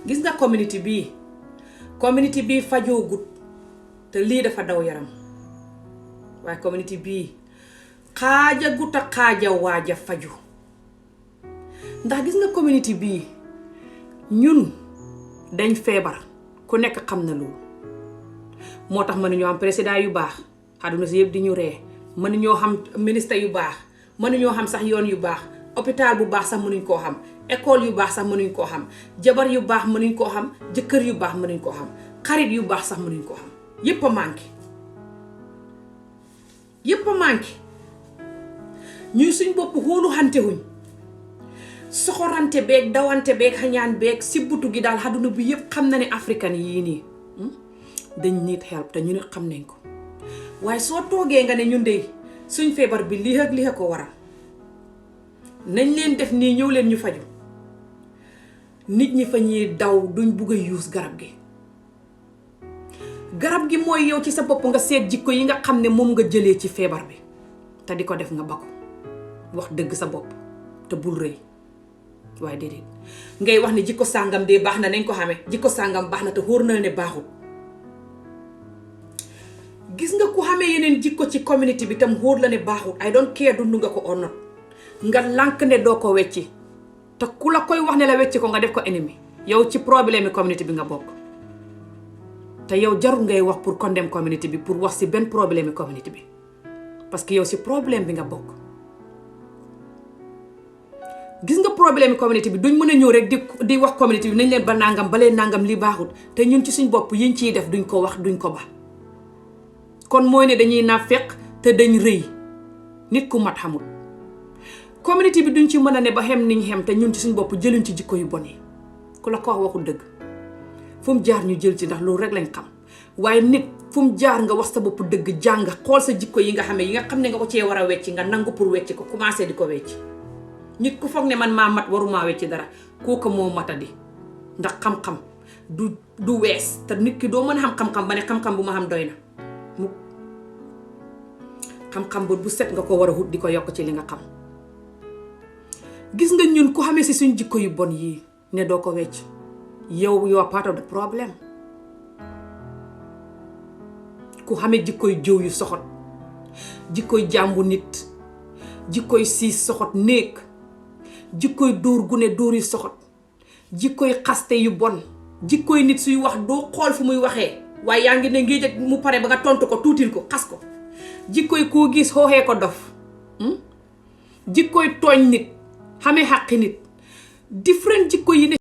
gis nga community bii fajoo gut te lii dafa daw yaram waaye community bii xaaja gut a xaaja waaja faju ndax gis nga community bii ñun dañ feebar ku nekk xam na loolu moo tax mënuñoo am président yu baax àdduna si yëpp di ñu ree mënuñoo xam ministre yu baax mënuñoo xam sax yoon yu baax hôpital bu baax sax mënuñ koo xam école yu baax sax mënuñ koo xam jabar yu baax mënuñ koo xam jëkkër yu baax mënuñ koo xam xarit yu baax sax mënuñ koo xam yépp a manqué ñuy suñ bopp hóolu xante wuñ soxorante beeg dawante beeg xañaan beeg sibbutu gi daal àdduna bi yépp xam na ne africain yii nii dañ need help te ñu ne xam nañ ko waaye soo toogee nga ne ñun de suñ feebar bi lii ak lii ko waral nañ leen def nii ñëw leen ñu faju nit ñi fa ñuy daw duñ bugg a yuus garab gi mooy yow ci sa bopp nga seet jikko yi nga xam ne moom nga jëlee ci feebar bi te di ko def nga ba ko wax dëgg sa bopp te bul rëy waaye déedéet ngay wax ne jikko sàngam de baax na nañ ko xamee jikko sàngam baax na te wóor na ne baaxul gis nga ku xamee yeneen jikko ci community bi tam wóor la ne baaxul I don't care dund nga ko or not nga lànk ne doo ko wecci te ku la koy wax ne la wecci ko nga def ko ennemi yow ci problème community bi nga bokk te yow jarul ngay wax pour condamner community bi pour wax si benn problème community bi parce que yow si problème bi nga bokk gis nga problème community bi duñ mën a ñëw rek di wax community bi nañ leen ba nangam balee nangam li baaxul te ñun ci suñ bopp yiñ ciy def duñ ko wax duñ ko ba kon mooy ne dañuy naafeq te dañ rëy nit ku mat xamul community bi duñ ci mën a ne ba xem niñ xem te ñun ci suñ bopp jëluñ ci jikko yu bon yi ku la ko wax waxul dëgg fu mu jaar ñu jël ci ndax loolu rek lañ xam waaye nit fu mu jaar nga wax sa bopp dëgg jàng xool sa jikko yi nga xamee yi nga xam ne nga ko cee war a wecci nga nangu pour wecci ko commencé di ko wecci nit ku foog ne man maa mat warumaa wecci dara kooku moo matadi ndax xam-xam du wees te nit ki doo mën a xam xam-xam ba ne xam-xam bu ma xam doy na mu xam-xam bu set nga ko war a wut di ko yokk ci li nga xam gis nga ñun ku xamee si suñ jikko yu bon yii ne doo ko wecc yow you are part of the problem ku xamee jikkoy jëw yu soxot jikkoy jàmbu nit jikkoy siis soxot néeg jikkoy dóor gune dóor yu soxot jikkoy xaste yu bon jikkoy nit suy wax doo xool fu muy waxee waaye yaa ngi ne ngi jëg mu pare ba nga tontu ko tuutil ko xas ko jikkoy koo gis xooxee ko dof jikkoy tooñ nit xamee xàqi nit different jikko yi ne